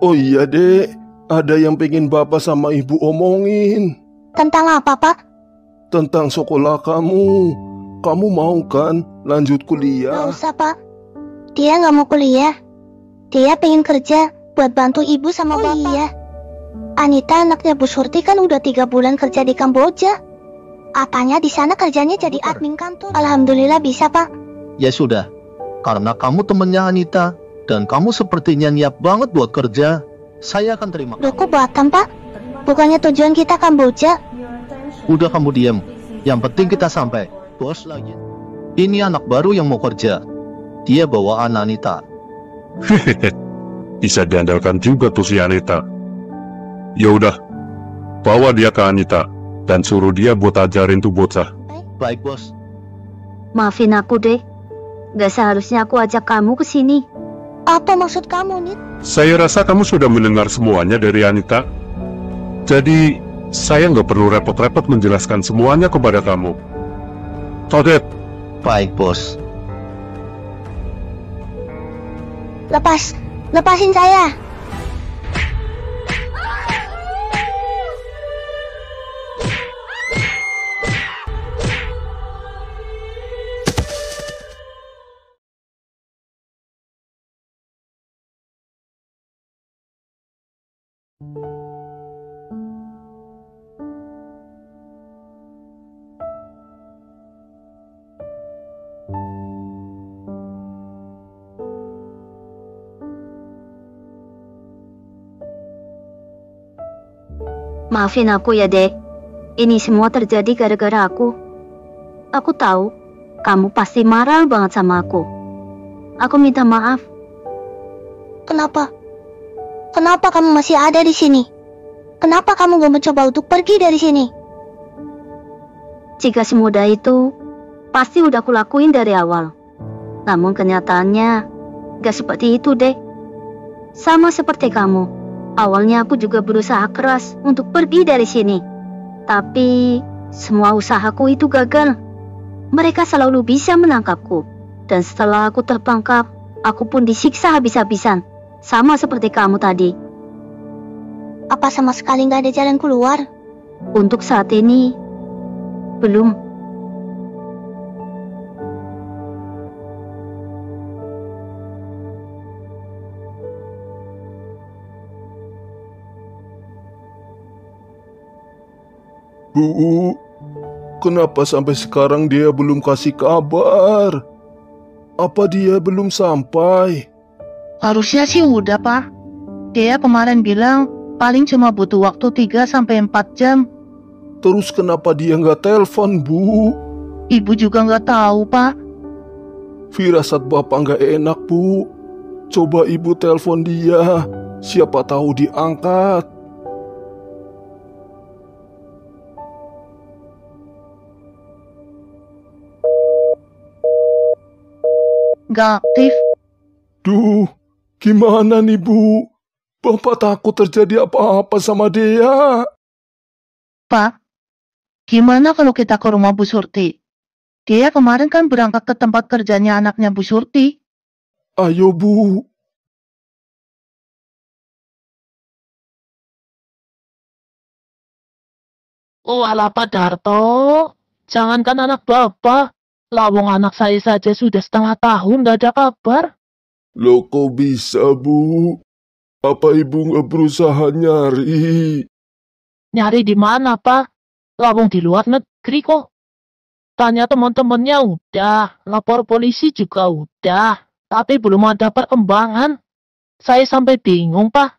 Oh iya dek, ada yang pengen bapak sama ibu omongin. Tentang apa, Pak? Tentang sekolah kamu. Kamu mau kan lanjut kuliah? Gak usah, Pak. Dia gak mau kuliah. Dia pengen kerja buat bantu ibu sama bapak. Iya. Anita anaknya Bu Surti kan udah 3 bulan kerja di Kamboja. Apanya di sana kerjanya jadi admin kantor. Alhamdulillah bisa, Pak. Ya sudah, karena kamu temennya Anita dan kamu sepertinya niat banget buat kerja, saya akan terima. Loh, kok Batam, Pak? Bukannya tujuan kita Kamboja? Udah kamu diam. Yang penting kita sampai. Bos lagi. Ini anak baru yang mau kerja. Dia bawaan Anita. Hehehe, bisa diandalkan juga tuh si Anita. Ya udah, bawa dia ke Anita dan suruh dia buat ajarin tuh bocah. Baik, bos. Maafin aku deh. Gak seharusnya aku ajak kamu ke sini. Apa maksud kamu, Nit? Saya rasa kamu sudah mendengar semuanya dari Anita. Jadi, saya nggak perlu repot-repot menjelaskan semuanya kepada kamu. Todet. Baik, bos. Lepasin saya. Maafin aku ya, Dek. Ini semua terjadi gara-gara aku. Aku tahu, kamu pasti marah banget sama aku. Aku minta maaf. Kenapa? Kenapa kamu masih ada di sini? Kenapa kamu gak mencoba untuk pergi dari sini? Jika semudah itu, pasti udah kulakuin dari awal. Namun kenyataannya, gak seperti itu, Dek. Sama seperti kamu. Awalnya aku juga berusaha keras untuk pergi dari sini. Tapi, semua usahaku itu gagal. Mereka selalu bisa menangkapku. Dan setelah aku tertangkap, aku pun disiksa habis-habisan. Sama seperti kamu tadi. Apa sama sekali gak ada jalan keluar? Untuk saat ini, belum. Bu, kenapa sampai sekarang dia belum kasih kabar? Apa dia belum sampai? Harusnya sih udah, Pak. Dia kemarin bilang paling cuma butuh waktu 3-4 jam. Terus kenapa dia nggak telepon, Bu? Ibu juga nggak tahu, Pak. Firasat Bapak nggak enak, Bu. Coba Ibu telepon dia. Siapa tahu diangkat. Nggak aktif. Duh, gimana nih, Bu? Bapak takut terjadi apa-apa sama dia. Pak, gimana kalau kita ke rumah Bu Surti? Dia kemarin kan berangkat ke tempat kerjanya anaknya Bu Surti. Ayo, Bu. Oh alah Pak Darto, jangankan anak Bapak, lawang anak saya saja sudah setengah tahun gak ada kabar. Loh, kok bisa, Bu? Apa Ibu nggak berusaha nyari? Nyari di mana Pak? Lawang di luar negeri kok. Tanya teman-temannya udah, lapor polisi juga udah, tapi belum ada perkembangan. Saya sampai bingung Pak.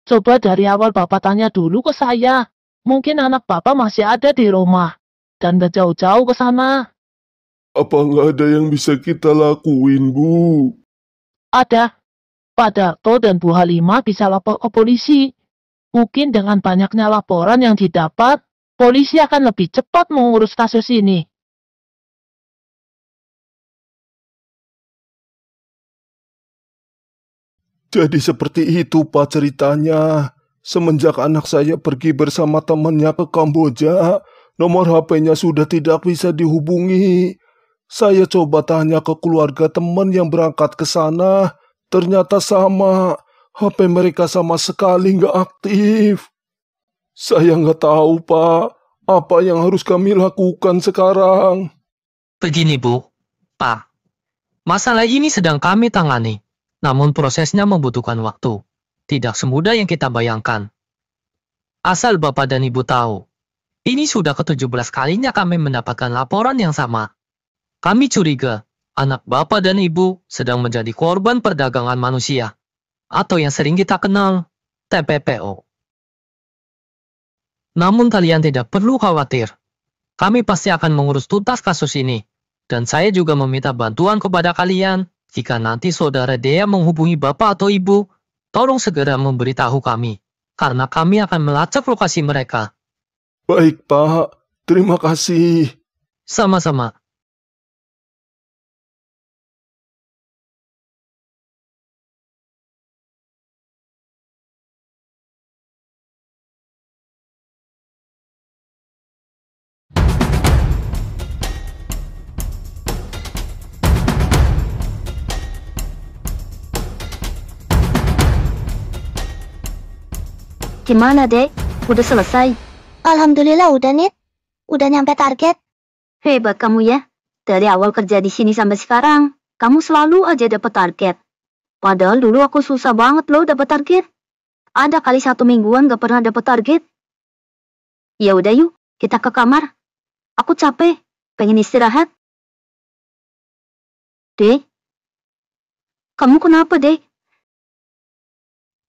Coba dari awal Bapak tanya dulu ke saya. Mungkin anak Bapak masih ada di rumah dan gak jauh-jauh ke sana. Apa nggak ada yang bisa kita lakuin, Bu? Ada. Pak Darto dan Bu Halimah bisa lapor ke polisi. Mungkin dengan banyaknya laporan yang didapat, polisi akan lebih cepat mengurus kasus ini. Jadi seperti itu, Pak, ceritanya. Semenjak anak saya pergi bersama temannya ke Kamboja, nomor HP-nya sudah tidak bisa dihubungi. Saya coba tanya ke keluarga teman yang berangkat ke sana, ternyata sama. HP mereka sama sekali nggak aktif. Saya nggak tahu, Pak, apa yang harus kami lakukan sekarang. Begini, Bu. Pak, masalah ini sedang kami tangani. Namun prosesnya membutuhkan waktu. Tidak semudah yang kita bayangkan. Asal Bapak dan Ibu tahu, ini sudah ke-17 kalinya kami mendapatkan laporan yang sama. Kami curiga, anak Bapak dan Ibu sedang menjadi korban perdagangan manusia. Atau yang sering kita kenal, TPPO. Namun kalian tidak perlu khawatir. Kami pasti akan mengurus tuntas kasus ini. Dan saya juga meminta bantuan kepada kalian. Jika nanti saudara Dea menghubungi Bapak atau Ibu, tolong segera memberitahu kami. Karena kami akan melacak lokasi mereka. Baik, Pak. Terima kasih. Sama-sama. Gimana, Dek? Udah selesai? Alhamdulillah udah, Nit. Udah nyampe target. Hebat kamu ya. Dari awal kerja di sini sampai sekarang, kamu selalu aja dapat target. Padahal dulu aku susah banget loh dapat target. Ada kali 1 mingguan gak pernah dapat target. Ya udah yuk, kita ke kamar. Aku capek, pengen istirahat. Dek? Kamu kenapa, Dek?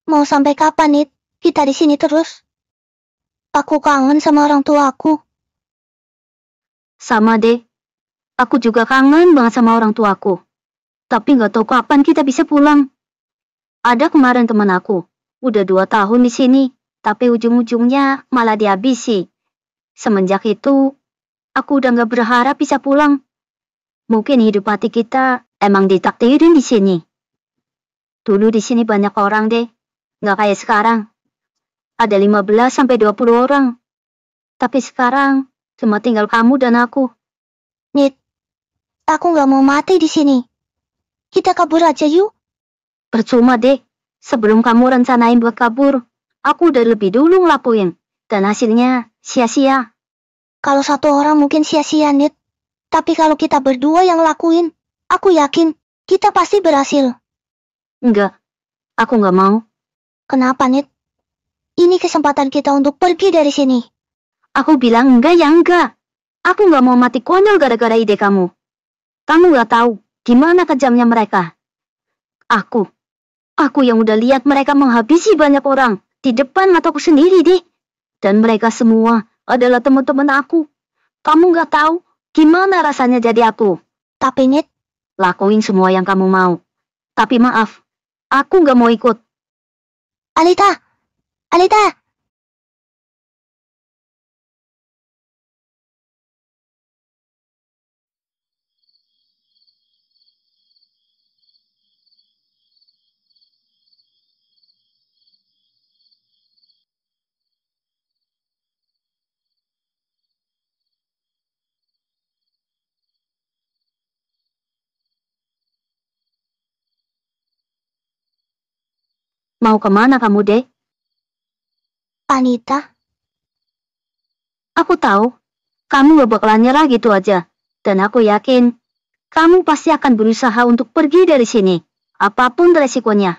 Mau sampai kapan, Nit? Kita di sini terus. Aku kangen sama orang tua aku. Sama, Dek. Aku juga kangen banget sama orang tuaku. Tapi nggak tahu kapan kita bisa pulang. Ada kemarin teman aku. Udah 2 tahun di sini. Tapi ujung-ujungnya malah dihabisi. Semenjak itu, aku udah nggak berharap bisa pulang. Mungkin hidup hati kita emang ditakdirin di sini. Dulu di sini banyak orang, deh. Nggak kayak sekarang. Ada 15-20 orang. Tapi sekarang, cuma tinggal kamu dan aku. Nit, aku nggak mau mati di sini. Kita kabur aja yuk. Percuma, Dek. Sebelum kamu rencanain buat kabur, aku udah lebih dulu ngelakuin. Dan hasilnya sia-sia. Kalau 1 orang mungkin sia-sia, Nit. Tapi kalau kita berdua yang lakuin, aku yakin kita pasti berhasil. Enggak, aku nggak mau. Kenapa, Nit? Ini kesempatan kita untuk pergi dari sini. Aku bilang enggak ya enggak. Aku nggak mau mati konyol gara-gara ide kamu. Kamu nggak tahu gimana kejamnya mereka. Aku yang udah lihat mereka menghabisi banyak orang di depan mataku sendiri, deh. Dan mereka semua adalah teman-teman aku. Kamu nggak tahu gimana rasanya jadi aku. Tapi, Nit, lakuin semua yang kamu mau. Tapi maaf, aku nggak mau ikut. Alita! Alita! Mau kemana kamu, Dek? Anita? Aku tahu, kamu gak bakalan nyerah gitu aja. Dan aku yakin, kamu pasti akan berusaha untuk pergi dari sini. Apapun resikonya.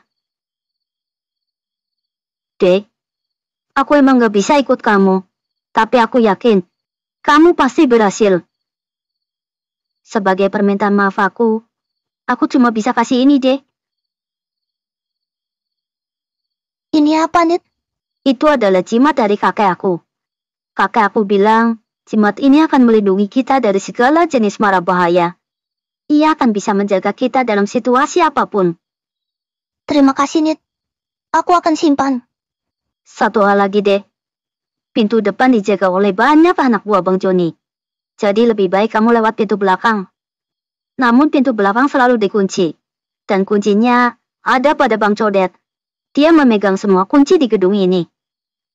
Dek, aku emang gak bisa ikut kamu. Tapi aku yakin, kamu pasti berhasil. Sebagai permintaan maaf aku cuma bisa kasih ini, Dek. Ini apa, Nit? Itu adalah jimat dari kakek aku. Kakek aku bilang, jimat ini akan melindungi kita dari segala jenis mara bahaya. Ia akan bisa menjaga kita dalam situasi apapun. Terima kasih, Nit. Aku akan simpan. Satu hal lagi, deh. Pintu depan dijaga oleh banyak anak buah Bang Joni. Jadi lebih baik kamu lewat pintu belakang. Namun pintu belakang selalu dikunci. Dan kuncinya ada pada Bang Codet. Dia memegang semua kunci di gedung ini.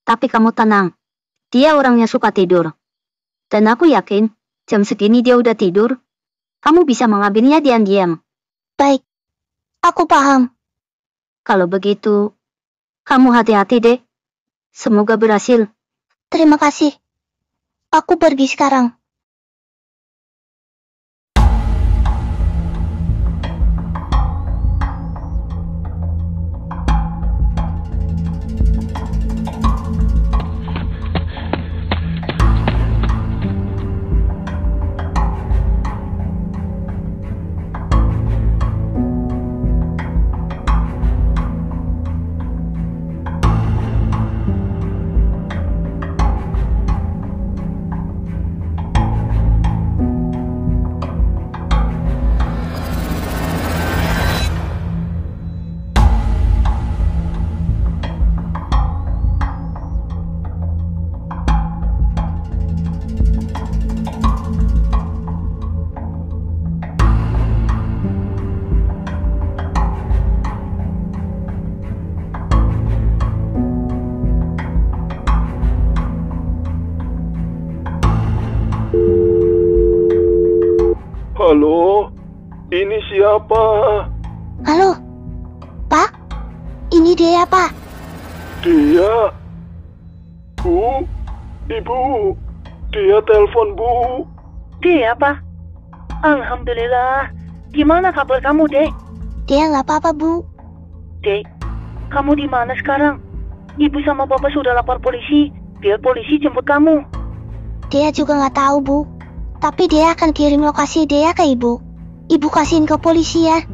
Tapi kamu tenang. Dia orangnya suka tidur. Dan aku yakin, jam segini dia udah tidur. Kamu bisa mengambilnya diam-diam. Baik. Aku paham. Kalau begitu, Kamu hati-hati deh. Semoga berhasil. Terima kasih. Aku pergi sekarang. Halo, ini siapa? Halo, Pak? Ini dia, Pak. Dia? Bu? Ibu? Dia telepon, Bu. Dia, Pak? Alhamdulillah. Gimana kabar kamu, Dek? Dia nggak apa-apa, Bu. Dek, kamu di mana sekarang? Ibu sama Bapak sudah lapor polisi. Biar polisi jemput kamu. Dia juga nggak tahu, Bu. Tapi dia akan kirim lokasi dia ke Ibu. Ibu kasihin ke polisi ya.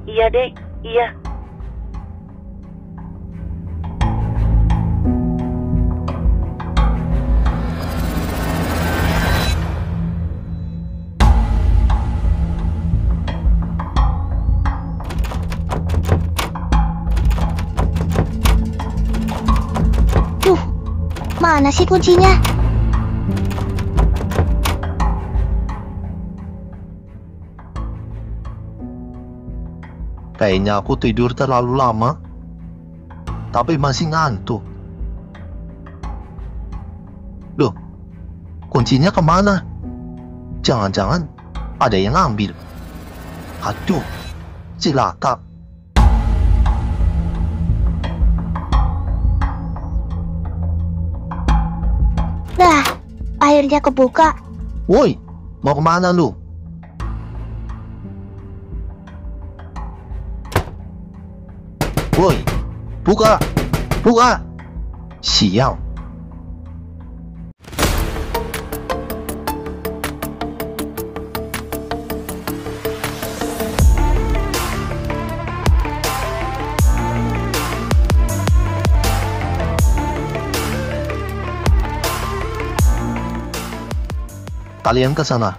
Iya, Dek. Iya. Duh, mana sih kuncinya? Kayaknya aku tidur terlalu lama, tapi masih ngantuk. Loh, kuncinya kemana? Jangan-jangan ada yang ambil. Aduh, cilaka. Nah, akhirnya kebuka. Woi, mau kemana lu? Woi, buka! Buka! Sial. Kalian ke sana.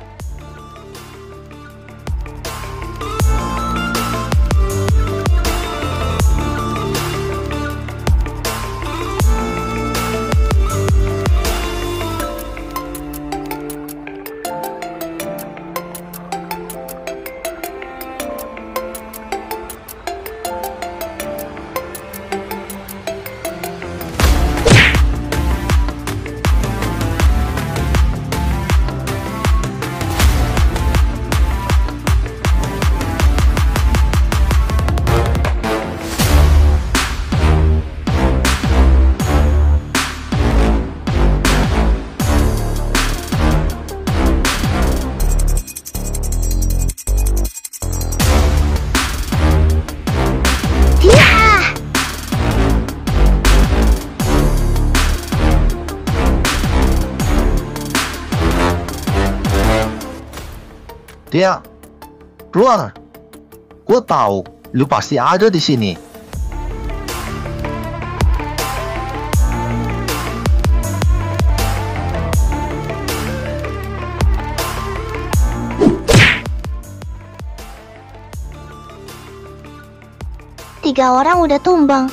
Dia, keluar. Gue tahu, lu pasti ada di sini. Tiga orang udah tumbang.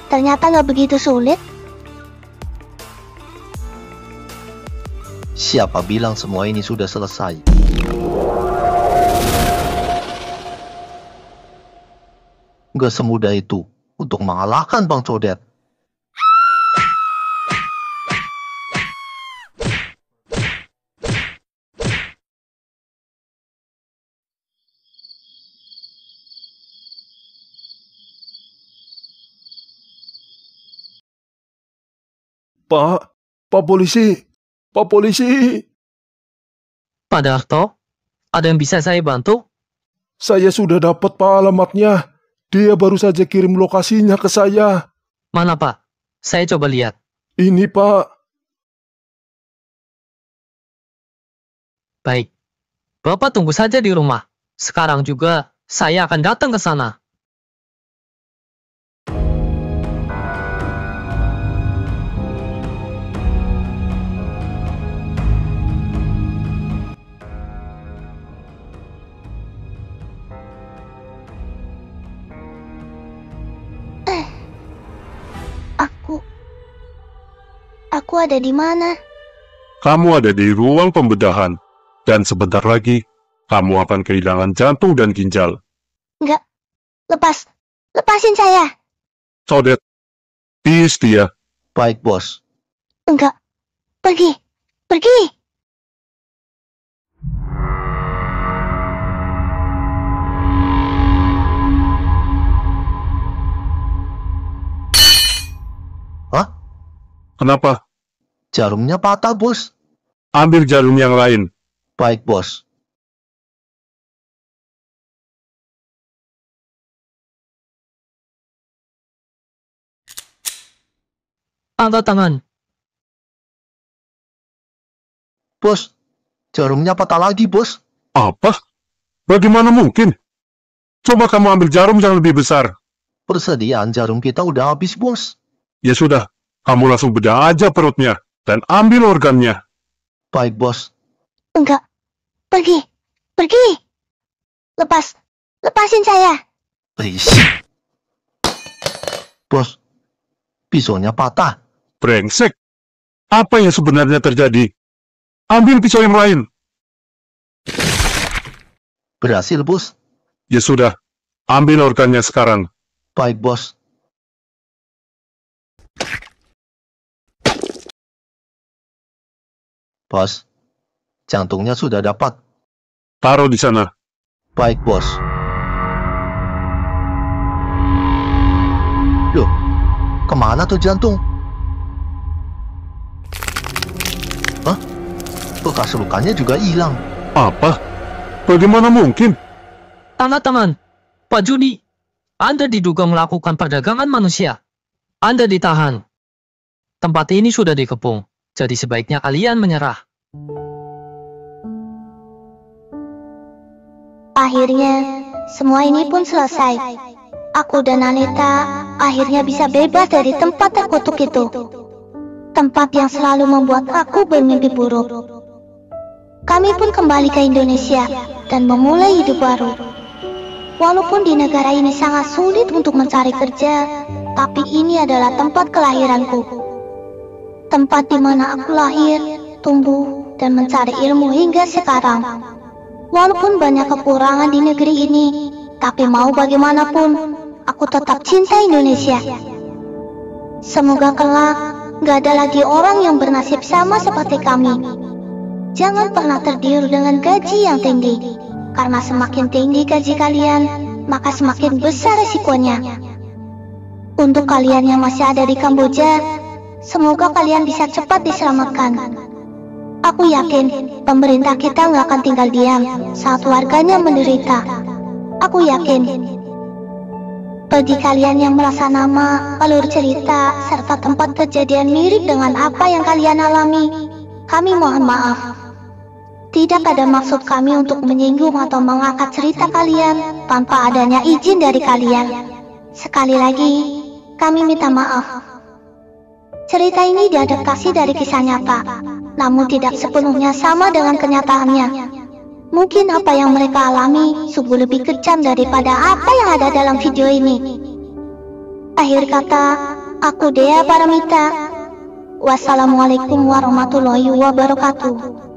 Ternyata nggak begitu sulit. Siapa bilang semua ini sudah selesai? Gak semudah itu untuk mengalahkan Bang Codet. Pak polisi, Pak polisi. Pak Darto, ada yang bisa saya bantu? Saya sudah dapat Pak alamatnya. Dia baru saja kirim lokasinya ke saya. Mana Pak? Saya coba lihat. Ini Pak. Baik. Bapak tunggu saja di rumah. Sekarang juga saya akan datang ke sana. Aku ada di mana? Kamu ada di ruang pembedahan. Dan sebentar lagi, kamu akan kehilangan jantung dan ginjal. Enggak. Lepasin saya. Sodet, please dia. Baik, bos. Enggak. Pergi. Hah? Kenapa? Jarumnya patah, bos. Ambil jarum yang lain. Baik, bos. Angkat tangan. Bos, jarumnya patah lagi, bos. Apa? Bagaimana mungkin? Coba kamu ambil jarum yang lebih besar. Persediaan jarum kita udah habis, bos. Ya sudah, kamu langsung bedah aja perutnya dan ambil organnya. Baik, bos. Enggak. Pergi. Lepasin saya. Bos, pisaunya patah. Brengsek. Apa yang sebenarnya terjadi? Ambil pisau yang lain. Berhasil, bos. Ya sudah, ambil organnya sekarang. Baik, bos. Bos, jantungnya sudah dapat. Taruh di sana. Baik, bos. Loh, kemana tuh jantung? Hah? Bekas lukanya juga hilang. Apa? Bagaimana mungkin? Tanda tangan. Pak Juni, Anda diduga melakukan perdagangan manusia. Anda ditahan. Tempat ini sudah dikepung, jadi sebaiknya kalian menyerah. Akhirnya, semua ini pun selesai. Aku dan Anita akhirnya bisa bebas dari tempat terkutuk itu. Tempat yang selalu membuat aku bermimpi buruk. Kami pun kembali ke Indonesia dan memulai hidup baru. Walaupun di negara ini sangat sulit untuk mencari kerja, tapi ini adalah tempat kelahiranku. Tempat di mana aku lahir, tumbuh, dan mencari ilmu hingga sekarang. Walaupun banyak kekurangan di negeri ini, tapi mau bagaimanapun, aku tetap cinta Indonesia. Semoga kelak gak ada lagi orang yang bernasib sama seperti kami. Jangan pernah tergiur dengan gaji yang tinggi, karena semakin tinggi gaji kalian, maka semakin besar resikonya. Untuk kalian yang masih ada di Kamboja, semoga kalian bisa cepat diselamatkan. Aku yakin pemerintah kita nggak akan tinggal diam saat warganya menderita. Aku yakin. Bagi kalian yang merasa nama, alur cerita, serta tempat kejadian mirip dengan apa yang kalian alami, kami mohon maaf. Tidak ada maksud kami untuk menyinggung atau mengangkat cerita kalian tanpa adanya izin dari kalian. Sekali lagi, kami minta maaf. Cerita ini diadaptasi dari kisah nyata, namun tidak sepenuhnya sama dengan kenyataannya. Mungkin apa yang mereka alami sungguh lebih kejam daripada apa yang ada dalam video ini. Akhir kata, aku Dea Paramita. Wassalamualaikum warahmatullahi wabarakatuh.